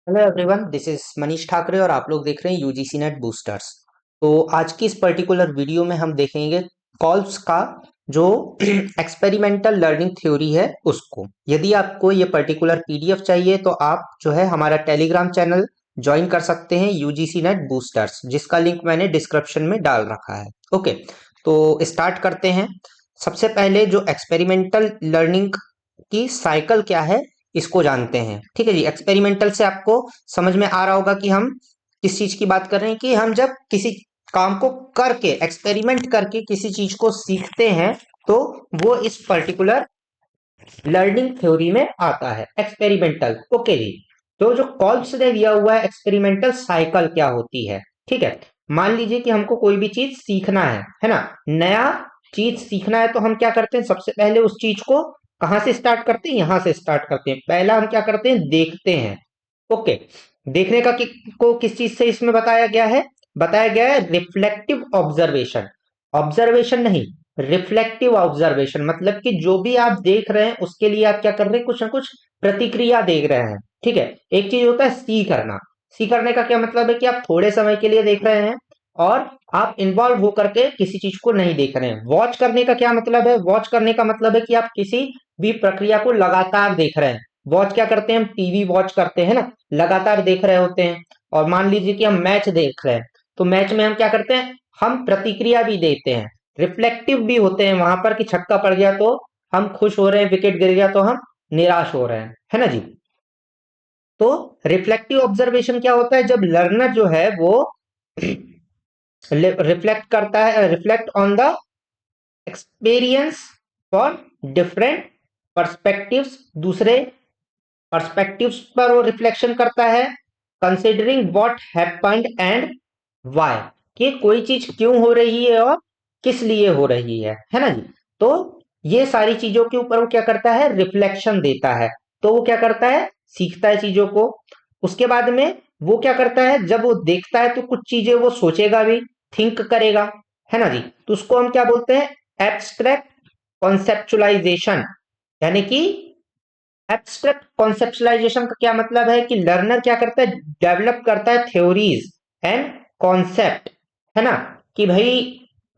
Hello everyone, this is Manish Thackeray और आप लोग देख रहे हैं यूजीसी नेट बूस्टर्स। तो आज की इस पर्टिकुलर वीडियो में हम देखेंगे कॉल्स का जो एक्सपेरिमेंटल लर्निंग थ्योरी है उसको। यदि आपको ये पर्टिकुलर पीडीएफ चाहिए तो आप जो है हमारा टेलीग्राम चैनल ज्वाइन कर सकते हैं यूजीसी नेट बूस्टर्स, जिसका लिंक मैंने डिस्क्रिप्शन में डाल रखा है। ओके, तो स्टार्ट करते हैं। सबसे पहले जो एक्सपेरिमेंटल लर्निंग की साइकिल क्या है इसको जानते हैं। ठीक है जी, एक्सपेरिमेंटल से आपको समझ में आ रहा होगा कि हम किस चीज की बात कर रहे हैं, कि हम जब किसी काम को करके एक्सपेरिमेंट करके किसी चीज को सीखते हैं तो वो इस पर्टिकुलर लर्निंग थ्योरी में आता है, एक्सपेरिमेंटल। ओके जी, तो जो कॉल्स ने दिया हुआ है एक्सपेरिमेंटल साइकिल क्या होती है। ठीक है, मान लीजिए कि हमको कोई भी चीज सीखना है ना, नया चीज सीखना है, तो हम क्या करते हैं, सबसे पहले उस चीज को कहां से स्टार्ट करते हैं, यहां से स्टार्ट करते हैं। पहला हम क्या करते हैं, देखते हैं। ओके, देखने का को किस चीज से इसमें बताया गया है रिफ्लेक्टिव ऑब्जर्वेशन। ऑब्जर्वेशन नहीं, रिफ्लेक्टिव ऑब्जर्वेशन, मतलब कि जो भी आप देख रहे हैं उसके लिए आप क्या कर रहे हैं, कुछ ना कुछ प्रतिक्रिया देख रहे हैं। ठीक है, एक चीज होता है सी करना। सी करने का क्या मतलब है कि आप थोड़े समय के लिए देख रहे हैं और आप इन्वॉल्व होकर के किसी चीज को नहीं देख रहे हैं। वॉच करने का क्या मतलब है, वॉच करने का मतलब है कि आप किसी भी प्रक्रिया को लगातार देख रहे हैं। वॉच क्या करते हैं, हम टीवी वॉच करते हैं ना, लगातार देख रहे होते हैं। और मान लीजिए कि हम मैच देख रहे हैं, तो मैच में हम क्या करते हैं, हम प्रतिक्रिया भी देते हैं, रिफ्लेक्टिव भी होते हैं वहां पर, कि छक्का पड़ गया तो हम खुश हो रहे हैं, विकेट गिर गया तो हम निराश हो रहे हैं, है ना जी। तो रिफ्लेक्टिव ऑब्जर्वेशन क्या होता है, जब लर्नर जो है वो रिफ्लेक्ट करता है, reflect on the experience for different perspectives, दूसरे पर्सपेक्टिव्स पर वो रिफ्लेक्शन करता है, considering what happened and why, कि कोई चीज क्यों हो रही है और किस लिए हो रही है ना जी। तो ये सारी चीजों के ऊपर वो क्या करता है, रिफ्लेक्शन देता है। तो वो क्या करता है, सीखता है चीजों को। उसके बाद में वो क्या करता है, जब वो देखता है तो कुछ चीजें वो सोचेगा भी, थिंक करेगा, है ना जी। तो उसको हम क्या बोलते हैं, एब्स्ट्रैक्ट कॉन्सेप्चुलाइजेशन। यानी कि एब्स्ट्रैक्ट कॉन्सेप्चुलाइजेशन का क्या मतलब है कि लर्नर क्या करता है, डेवलप करता है थ्योरीज एंड कॉन्सेप्ट, है ना। कि भाई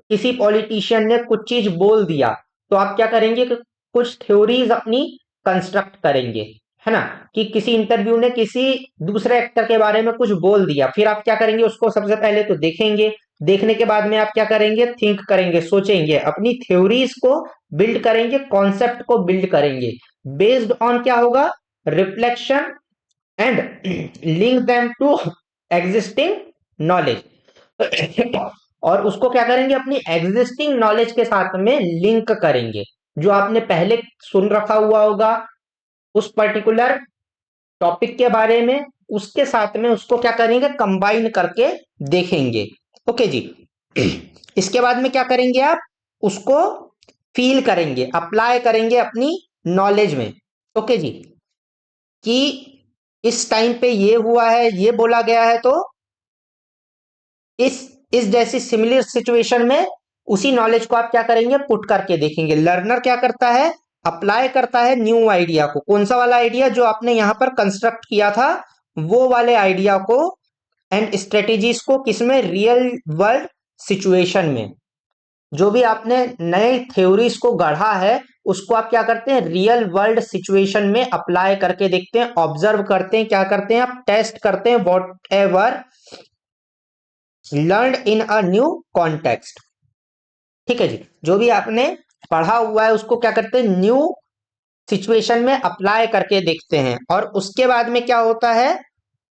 किसी पॉलिटिशियन ने कुछ चीज बोल दिया, तो आप क्या करेंगे कि कुछ थ्योरीज अपनी कंस्ट्रक्ट करेंगे, है ना। कि किसी इंटरव्यू ने किसी दूसरे एक्टर के बारे में कुछ बोल दिया, फिर आप क्या करेंगे, उसको सबसे पहले तो देखेंगे। देखने के बाद में आप क्या करेंगे, थिंक करेंगे, सोचेंगे, अपनी थ्योरीज को बिल्ड करेंगे, कॉन्सेप्ट को बिल्ड करेंगे। बेस्ड ऑन क्या होगा, reflection and link them to existing knowledge. और उसको क्या करेंगे, अपनी एग्जिस्टिंग नॉलेज के साथ में लिंक करेंगे। जो आपने पहले सुन रखा हुआ होगा उस पर्टिकुलर टॉपिक के बारे में, उसके साथ में उसको क्या करेंगे, कंबाइन करके देखेंगे। ओके जी। इसके बाद में क्या करेंगे, आप उसको फील करेंगे, अप्लाई करेंगे अपनी नॉलेज में। ओके जी, कि इस टाइम पे ये हुआ है, ये बोला गया है, तो इस इस जैसी सिमिलर सिचुएशन में उसी नॉलेज को आप क्या करेंगे, पुट करके देखेंगे। लर्नर क्या करता है, अप्लाई करता है न्यू आइडिया को। कौन सा वाला आइडिया, जो आपने यहां पर कंस्ट्रक्ट किया था, वो वाले आइडिया को एंड स्ट्रेटेजीज को, किसमें, रियल वर्ल्ड सिचुएशन में। जो भी आपने नए थ्योरीज को गढ़ा है उसको आप क्या करते हैं, रियल वर्ल्ड सिचुएशन में अप्लाई करके देखते हैं, ऑब्जर्व करते हैं, क्या करते हैं, आप टेस्ट करते हैं what ever learn in a new context. ठीक है जी, जो भी आपने पढ़ा हुआ है उसको क्या करते हैं, न्यू सिचुएशन में अप्लाई करके देखते हैं। और उसके बाद में क्या होता है,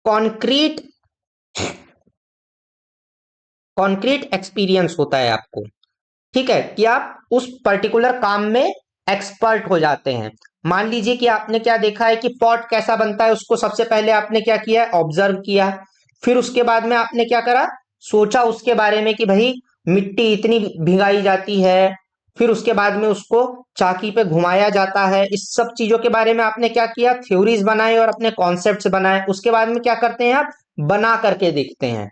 कॉन्क्रीट कॉन्क्रीट एक्सपीरियंस होता है आपको। ठीक है, कि आप उस पर्टिकुलर काम में एक्सपर्ट हो जाते हैं। मान लीजिए कि आपने क्या देखा है कि पॉट कैसा बनता है, उसको सबसे पहले आपने क्या किया, ऑब्जर्व किया। फिर उसके बाद में आपने क्या करा, सोचा उसके बारे में कि भाई मिट्टी इतनी भिगाई जाती है, फिर उसके बाद में उसको चाकी पे घुमाया जाता है। इस सब चीजों के बारे में आपने क्या किया, थ्योरीज बनाए और अपने कॉन्सेप्ट्स बनाए। उसके बाद में क्या करते हैं, आप बना करके देखते हैं।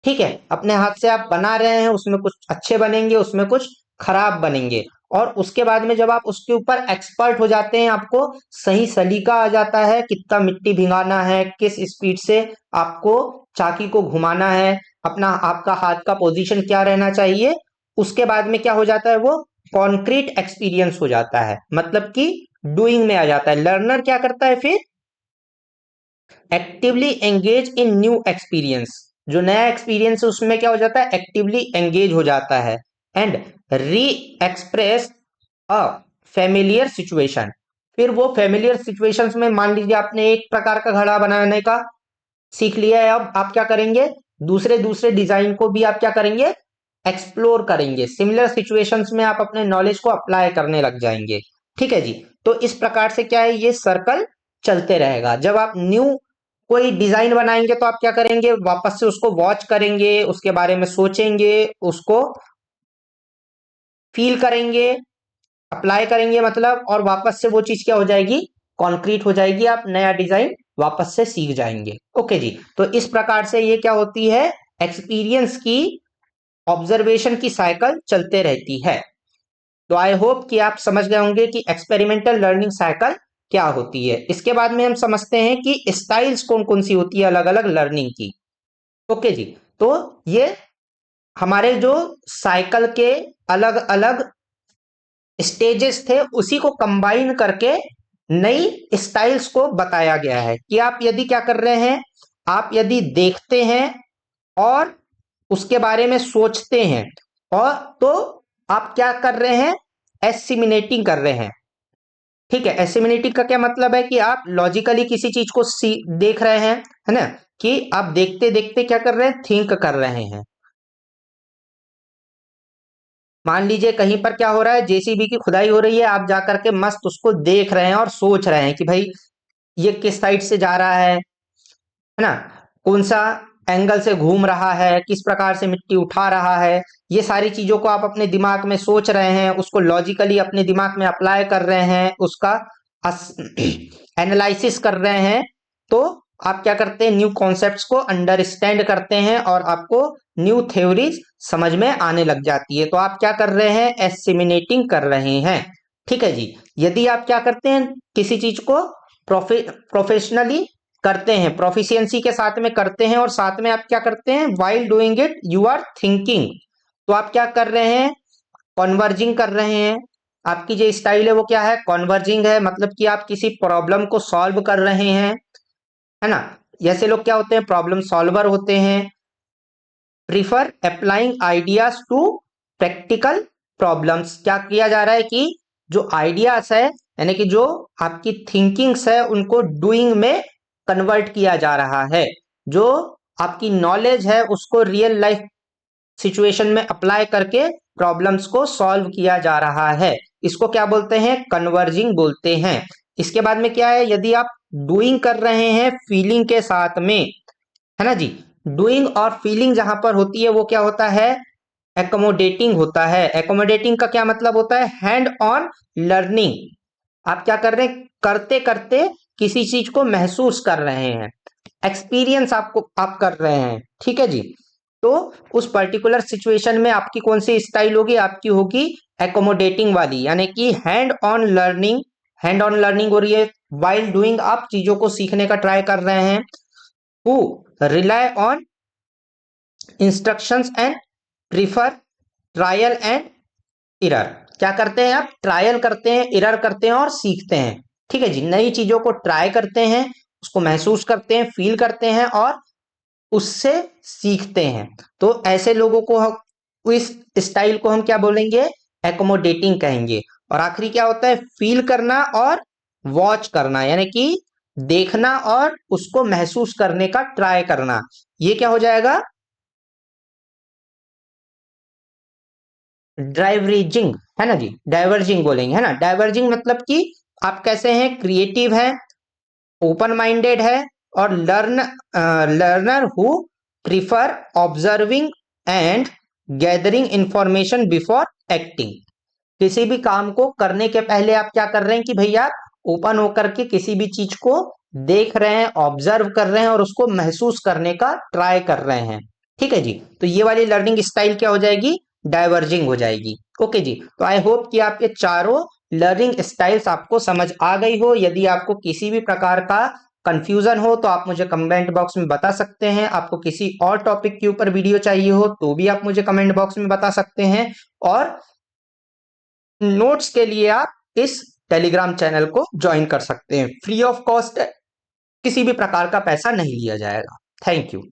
ठीक है, अपने हाथ से आप बना रहे हैं, उसमें कुछ अच्छे बनेंगे, उसमें कुछ खराब बनेंगे। और उसके बाद में जब आप उसके ऊपर एक्सपर्ट हो जाते हैं, आपको सही सलीका आ जाता है, कितना मिट्टी भिंगाना है, किस स्पीड से आपको चाकी को घुमाना है, अपना आपका हाथ का पोजीशन क्या रहना चाहिए, उसके बाद में क्या हो जाता है, वो कॉन्क्रीट एक्सपीरियंस हो जाता है, मतलब कि डूइंग में आ जाता है। लर्नर क्या करता है फिर, actively engage in new experience, जो नया एक्सपीरियंस है उसमें क्या हो जाता है, एक्टिवली एंगेज हो जाता है, and re express a familiar situation. फिर वो फेमिलियर सिचुएशंस में, मान लीजिए आपने एक प्रकार का घड़ा बनाने का सीख लिया है, अब आप क्या करेंगे, दूसरे दूसरे डिजाइन को भी आप क्या करेंगे, एक्सप्लोर करेंगे, सिमिलर सिचुएशंस में आप अपने नॉलेज को अप्लाई करने लग जाएंगे। ठीक है जी। तो इस प्रकार से क्या है, ये सर्कल चलते रहेगा। जब आप न्यू कोई डिजाइन बनाएंगे तो आप क्या करेंगे, वापस से उसको वॉच करेंगे, उसके बारे में सोचेंगे, उसको फील करेंगे, अप्लाई करेंगे मतलब, और वापस से वो चीज क्या हो जाएगी, कॉन्क्रीट हो जाएगी, आप नया डिजाइन वापस से सीख जाएंगे। ओके जी। तो इस प्रकार से ये क्या होती है, एक्सपीरियंस की, ऑब्जर्वेशन की साइकिल चलते रहती है। तो आई होप कि आप समझ गए होंगे कि एक्सपेरिमेंटल लर्निंग साइकिल क्या होती है। इसके बाद में हम समझते हैं कि स्टाइल्स कौन कौन सी होती है अलग अलग लर्निंग की। ओके जी। तो ये हमारे जो साइकिल के अलग अलग स्टेजेस थे उसी को कंबाइन करके नई स्टाइल्स को बताया गया है कि आप यदि क्या कर रहे हैं, आप यदि देखते हैं और उसके बारे में सोचते हैं, और तो आप क्या कर रहे हैं, एसिमिनेटिंग कर रहे हैं। ठीक है, एसिमिनेटिंग का क्या मतलब है कि आप लॉजिकली किसी चीज को देख रहे हैं, है ना, कि आप देखते देखते क्या कर रहे हैं, थिंक कर रहे हैं। मान लीजिए कहीं पर क्या हो रहा है, जेसीबी की खुदाई हो रही है, आप जाकर के मस्त उसको देख रहे हैं और सोच रहे हैं कि भाई ये किस साइड से जा रहा है ना, कौन सा एंगल से घूम रहा है, किस प्रकार से मिट्टी उठा रहा है, ये सारी चीजों को आप अपने दिमाग में सोच रहे हैं, उसको लॉजिकली अपने दिमाग में अप्लाई कर रहे हैं, उसका एनालिसिस कर रहे हैं। तो आप क्या करते हैं, न्यू कॉन्सेप्ट्स को अंडरस्टैंड करते हैं और आपको न्यू थ्योरीज समझ में आने लग जाती है। तो आप क्या कर रहे हैं, एसिमिनेटिंग कर रहे हैं। ठीक है जी। यदि आप क्या करते हैं, किसी चीज को प्रोफेशनली करते हैं, प्रोफिशिएंसी के साथ में करते हैं, और साथ में आप क्या करते हैं, while doing it you are thinking, तो आप क्या कर रहे हैं, कॉन्वर्जिंग कर रहे हैं। आपकी जो स्टाइल है वो क्या है, कॉन्वर्जिंग है, मतलब कि आप किसी प्रॉब्लम को सॉल्व कर रहे हैं, है ना। ऐसे लोग क्या होते हैं, प्रॉब्लम सॉल्वर होते हैं। Prefer applying ideas to practical problems, क्या किया जा रहा है कि जो आइडियाज है, यानी कि जो आपकी थिंकिंग्स है, उनको डूइंग में कन्वर्ट किया जा रहा है। जो आपकी नॉलेज है उसको रियल लाइफ सिचुएशन में अप्लाई करके प्रॉब्लम्स को सॉल्व किया जा रहा है। इसको क्या बोलते हैं, कन्वर्जिंग बोलते हैं। इसके बाद में क्या है, यदि आप डूइंग कर रहे हैं फीलिंग के साथ में, है ना जी, डूइंग और फीलिंग जहां पर होती है वो क्या होता है, एकोमोडेटिंग होता है। एकोमोडेटिंग का क्या मतलब होता है, हैंड ऑन लर्निंग। आप क्या कर रहे हैं, करते करते किसी चीज को महसूस कर रहे हैं, एक्सपीरियंस आपको आप कर रहे हैं। ठीक है जी। तो उस पर्टिकुलर सिचुएशन में आपकी कौन सी स्टाइल होगी, आपकी होगी एकोमोडेटिंग वाली, यानी कि hand on learning. Hand on learning हो रही है वाइल डूइंग, आप चीजों को सीखने का ट्राई कर रहे हैं। Who rely on instructions and prefer trial and error, क्या करते हैं, आप ट्रायल करते हैं, इरर करते हैं और सीखते हैं। ठीक है जी, नई चीजों को ट्राई करते हैं, उसको महसूस करते हैं, फील करते हैं और उससे सीखते हैं। तो ऐसे लोगों को इस स्टाइल को हम क्या बोलेंगे, एकोमोडेटिंग कहेंगे। और आखिरी क्या होता है, फील करना और वॉच करना, यानी कि देखना और उसको महसूस करने का ट्राई करना, ये क्या हो जाएगा, डाइवर्जिंग, है ना जी, डाइवर्जिंग बोलेंगे, है ना। डाइवर्जिंग मतलब कि आप कैसे हैं, क्रिएटिव है, ओपन माइंडेड है, और learner who prefer observing and gathering information before acting. किसी भी काम को करने के पहले आप क्या कर रहे हैं कि भैया ओपन होकर के किसी भी चीज को देख रहे हैं, ऑब्जर्व कर रहे हैं और उसको महसूस करने का ट्राई कर रहे हैं। ठीक है जी। तो ये वाली लर्निंग स्टाइल क्या हो जाएगी, डाइवर्जिंग हो जाएगी। ओके जी, तो आई होप कि आप ये चारों लर्निंग स्टाइल्स आपको समझ आ गई हो। यदि आपको किसी भी प्रकार का कंफ्यूजन हो तो आप मुझे कमेंट बॉक्स में बता सकते हैं। आपको किसी और टॉपिक के ऊपर वीडियो चाहिए हो तो भी आप मुझे कमेंट बॉक्स में बता सकते हैं। और नोट्स के लिए आप इस टेलीग्राम चैनल को ज्वाइन कर सकते हैं, फ्री ऑफ कॉस्ट, किसी भी प्रकार का पैसा नहीं लिया जाएगा। Thank you.